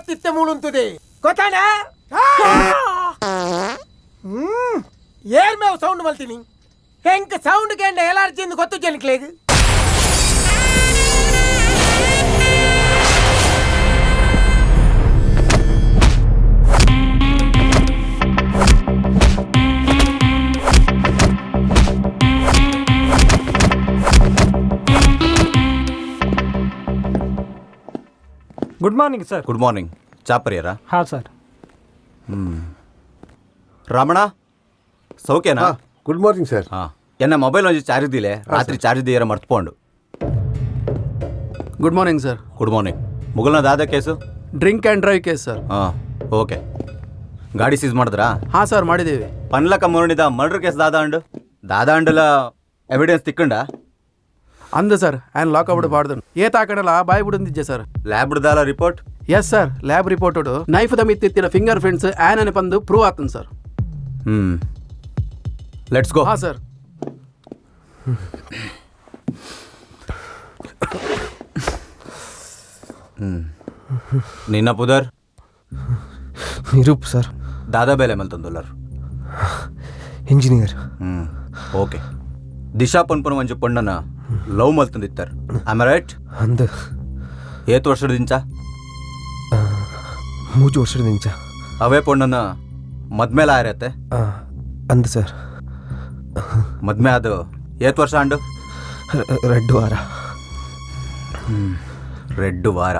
ಬತ್ತಿತ್ತೆ ಮೂಳುಂತದೆ ಗೊತ್ತಾನ air ಮೇವ್ sound ಮಲ್ತೀನಿ ಹೆಂಗ್ sound ಕೆಂಡ ಎಲರ್ಜಿ ಗೊತ್ತು ಜನಕ್ಲೇಗ good morning sir. Good morning. ಚಾಪರಿಯರಾ? ಹಾಂ ಸರ್. ರಾಮಣ್ಣ ಸೌಖ್ಯನಾ? Good morning sir. ಹಾಂ ಎನ್ನ ಮೊಬೈಲ್ ಒಂಚೂರು ಚಾರ್ಜ್ ಇದ್ದಿಲ್ಲ, ರಾತ್ರಿ ಚಾರ್ಜ್ ಇದ್ದೀರ ಮರ್ತ್ಕೊಂಡು. Good morning sir. Good morning. ಮುಗಲ್ನ ದಾದ case? Drink and drive case sir. ಹಾಂ ಓಕೆ. ಗಾಡಿ ಸೀಸ್ ಮಾಡಿದ್ರಾ? ಹಾಂ ಸರ್ ಮಾಡಿದ್ದೀವಿ. ಪನ್ಲಕ ಮೂರನಿದ ಮರ್ಡರ್ ಕೇಸ್ ದಾದ ಅಂಡಲ ಎವಿಡೆನ್ಸ್ ತಿಕ್ಕಂಡ ಅಂದು ಸರ್ ಆ್ಯಂಡ್ ಲಾಕ್ ಆಗ್ಬಿಡ್ಬಾರ್ದು ಏತಾಕಡಲ್ಲ ಬಾಯ್ ಬಿಡಂದಿದ್ದೆ ಸರ್. ಲ್ಯಾಬ್ ಬಿಡ್ದಾಲ report? Yes sir lab report knife ದ ಮಿತ್ತಿತ್ತಿನ ಫಿಂಗರ್ ಪ್ರಿಂಟ್ಸ್ ಆ್ಯನ್ ಬಂದು ಪ್ರೂವ್ ಆಗ್ತದೆ ಸರ್. Let's go. ಹಾಂ ಸರ್. ನಿನ್ನ ಪುದರ್ ನಿರೂಪ್ ಸರ್. ದಾದಾ ಬೇಲೆ ಮಲ್ತಂದುಲ್ಲರ್ ಇಂಜಿನಿಯರ್. ಓಕೆ. ದಿಶಾ ಪನ್ಪನ ಒಂಜು ಪೊಣ್ಣನ ಲವ್ ಮಲ್ತಂದಿತ್ತಾರ, ಆಮ್ ರೈಟ್? ಅಂದ ಏತ್ ವರ್ಷದಿಂಚ? 3 ವರ್ಷದಿಂದ. ಅವೇ ಪೊಣ್ಣನ ಮದ್ಮೇಲೆ ಆಯ್ರತ್ತೆ ಅಂದ ಸರ್. ಮದ್ಮೆ ಅದು ಏತ್ ವರ್ಷ ಅಂಡು? 2 ವಾರ. ರೆಡ್ ವಾರ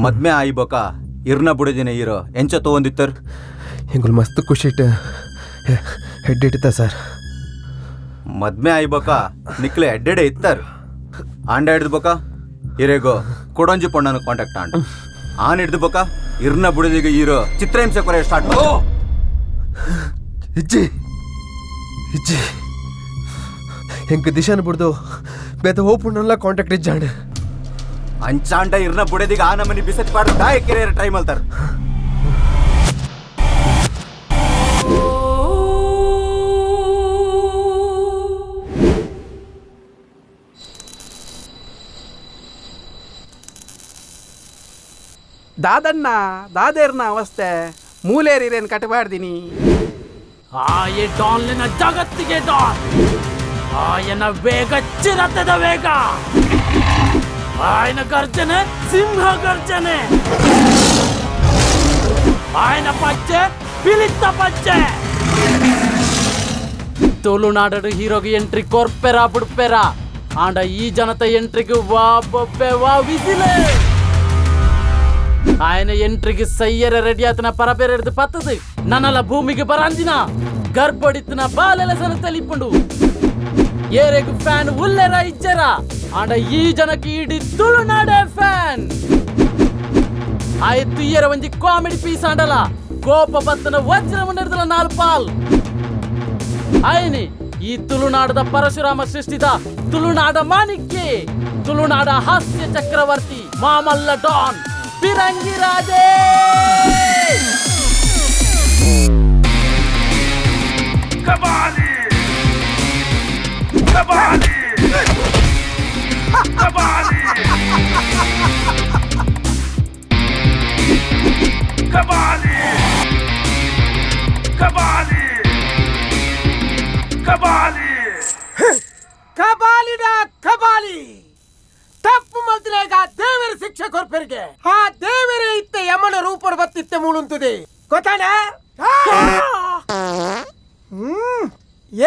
ಮದ್ಮೆ ಆಯ್ಬೇಕ ಇರ್ನ ಬುಡದಿನ ಇರೋ ಎಂಚ ತೊಗೊಂದಿತ್ತರ್? ಹಿಂಗೆ ಮಸ್ತ್ ಖುಷಿ ಇಟ್ಟು ಹೆಡ್ ಇಡ್ತ ಸರ್. ಮದ್ಮೆ ಆಯ್ಬೇಕ ನಿಕ್ಲೆ ಎಡ್ಡೆಡೆ ಇತ್ತಾರ ಆಂಡ ಹಿಡ್ದ್ಬೇಕ ಇರೇಗೋ ಕೊಡೊಂಜಿ ಪೊಣ್ಣನ ಕಾಂಟ್ಯಾಕ್ಟ್ ಆಂಡ ಆನ್ ಹಿಡ್ದ್ಬೇಕ ಇರ್ನ ಬುಡದಿಗ ಇರೋ ಚಿತ್ರಹಿಂಸೆ ಕೊರೆ ಸ್ಟಾರ್ಟ್ ಮಾಡೋ. ಇಜ್ಜಿ ಇಜ್ಜಿ ಹೆಂಗೆ ದಿಶಾನ ಬಿಡ್ದು ಬೇತ ಹೋಗ್ಪುಣ್ಣಲ್ಲ ಕಾಂಟ್ಯಾಕ್ಟ್ ಇಜ್ಜಾಂಡ ಅಂಚಾಂಡ ಇರ್ನ ಬುಡದಿಗ ಆ ನಮನಿ ಬಿಸತ್ ಪಾಡ್ದು ದಾಯ ಕೆರೆಯರ ಟೈಮ್ ಅಲ್ತಾರ. ದಾದಣ್ಣ ದಾದೇರ್ನ ಅವಸ್ಥೆ ಮೂಲೇರಿರೇನು ಕಟ್ಟಬಾರ್ದಿನಿ. ಆಯ ಡಾನ್ಲಿನ ಜಗತ್ತಿಗೆ ಡಾನ್, ಆಯನ ವೇಗ ಚಿರತೆದ ವೇಗ, ఆయన గర్జన సింహ గర్జನೆ, ఆయన పచ్చೆ పిలిత్త పచ్చೆ. ತುಳುನಾಡು ಹೀರೋಗೆ ಎಂಟ್ರಿ ಕೊರ್ಪೆರಾ ಬಿಡ್ಪೆರಾ ಆಂಡ ಈ ಜನತೆ ಎಂಟ್ರಿಗೆ ವಾ ಬೊಬ್ಬೆ ವಾ ವಿಸಿಲೆ. ఆయన ಎಂಟ್ರಿಗೆ ಸಯ್ಯರ ರೆಡಿ ಆತನ ಪರಬೇರೆಡ್ದು ಪತ್ತದು ನನ್ನಲ ಭೂಮಿಗೆ ಬರಂದಿನ ಗರ್ಭಡಿತನ ಬಾಲೆಲಸನ ತಲಿಪುಂಡು ಏರೆಗು ಫ್ಯಾನ್ ಉಲ್ಲೆರ ಇಜ್ಜರ ಆಂಡ ಈ ಜನಕ್ಕೆ ಇಡೀ ತುಳುನಾಡೆ ಫ್ಯಾನ್ ಆಯ್ತು. ಇಯರ ಒಂಜಿ ಕಾಮಿಡಿ ಪೀಸ್ ಆಂಡಲ ಕೋಪ ಬತ್ತನ ವಜ್ರ ಮುಂಡಿರ್ದಲ 4 ಪಾಲ್ ಆಯ್ನಿ ಈ ತುಳುನಾಡದ ಪರಶುರಾಮ ಸೃಷ್ಟಿದ ತುಳುನಾಡ ಮಾಣಿಕ್ಯ, ತುಳುನಾಡ ಹಾಸ್ಯ ಚಕ್ರವರ್ತಿ ಮಾಮಲ್ಲ ಡಾನ್ ಪಿರಂಗಿ ರಾಜೇ. ಕಬಾಲಿ ಕಬಾಲಿ ಕಬಾಲಿ ಕಬಾಲಿ ಕಬಾಲಿ ಕಬಾಲಿ ಕಬಾಲಿಡ ಕಬಾಲಿ ತಪ್ಪು ಮಲ್ತಿನಾಗ ದೇವರ ಶಿಕ್ಷೆ ಕೊರ್ಪೆರಿಗೆ ಆ ದೇವರೇ ಇತ್ತ ಯಮನ ರೂಪದ ಬತ್ತಿತ್ತೆ ಮೂಳುಂತದೆ ಗೊತ್ತಾನ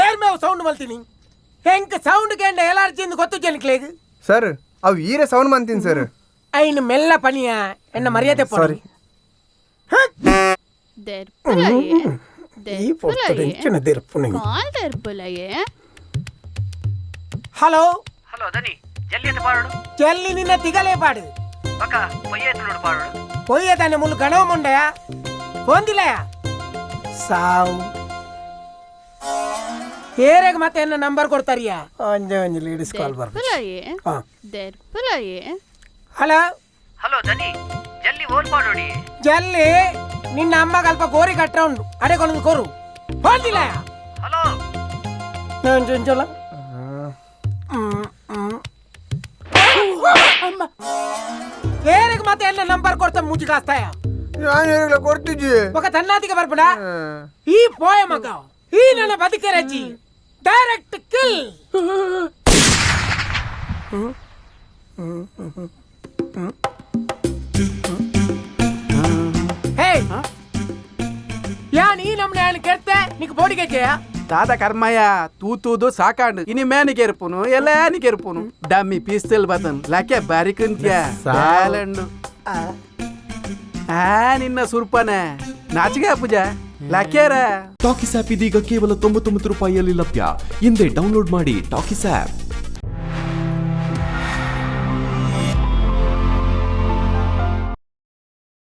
ಏರ್ ಮೇವ್ ಸೌಂಡ್ ಮಲ್ತೀನಿ ಹೆಂಗ್ ಸೌಂಡ್ ಕೆಂಡ ಎಲರ್ಜಿ ಗೊತ್ತು ಜನಕ್ಲೇಗ ಸರ್. ಅವು ಈರೆ ಸೌಂಡ್ ಮಾಡ್ತೀನಿ ಸರ್. ಐನು ಮೆಲ್ಲ ಪನಿಯ ಎನ್ನ ಮರ್ಯಾದೆ ಸಾರಿ. ಹಲೋ ಹಲೋ ದನಿ ಜಲ್ದಿ ಅಂತ ಪಾಡು ಜಲ್ಲಿ ನಿನ್ನ ತಿಗಲೇ ಪಾಡು ಪಕ್ಕ ಪೊಯ್ಯೆ ತುಳುಡು ಪಾಡು ಪೊಯ್ಯ ತಾನೆ ಮುಲ್ಲು ಗಣವ ಮುಂಡೆಯ ಹೊಂದಿಲ್ಲಯ ಸಾವು ಏರೆಗೆ ಮತ್ತೆ ಎನ್ನ ನಂಬರ್ ಕೊಡ್ತಾರಿಯಾ ಒಂಜೆ ಒಂಜಿ ಲೇಡೀಸ್ ಕಾಲ್ ಬರ್ತಾರೆ. ಹಲೋ ಹಲೋ ದನಿ ಜಲ್ದಿ ಓಲ್ ಪಾಡೋಡಿ ಜಲ್ಲಿ ನಿನ್ನ ಅಮ್ಮಗ ಅಲ್ಪ ಗೋರಿ ಕಟ್ಟ ಉಂಡು ಅಡೆಗೊಂದು ಕೋರು ಹೊಂದಿಲ್ಲಯ. ಹಲೋ ಚೊಂಚಲ ಏರೆಗೆ ಮತ್ತೆ ಎನ್ನ ನಂಬರ್ ಕೊಡ್ತಾ ಮುಚ್ಚಿ ಕಾಸ್ತಾಯ ನಾನು ಕೊಡ್ತಿದ್ವಿ ఒక ತನ್ನಾತಿಗೆ ಬರ್ಬೇಡ ಈ ಪೋಯ ಮಗ ಈ ನನ್ನ ಬದುಕೆ ರಚಿ ಡೈರೆಕ್ಟ್ ಕಿಲ್ ಹೇ ಯಾ ನೀ ನಮ್ಮನೆ ఆయన ಕೆಡ್ತೆ నీకు బోడిగే చేయ తాత కర్మయ్య తూతూదు సాకాండు ఇని మేనికి ఎరుపును ఎలానికి ఎరుపును డమ్మి పీస్తల్ బతన్ లకే బారికుంత్యా సాలండు ನಿನ್ನ ಸುರ್ಪನೆ ನಾಚಿಗೆ ಪೂಜ ಲಕ್ಕೇರ ಟಾಕಿಸ್ ಆಪ್ ಇದೀಗ ಕೇವಲ 99 ರೂಪಾಯಿಯಲ್ಲಿ ಲಭ್ಯ. ಹಿಂದೆ ಡೌನ್ಲೋಡ್ ಮಾಡಿ ಟಾಕಿಸ್ ಆಪ್.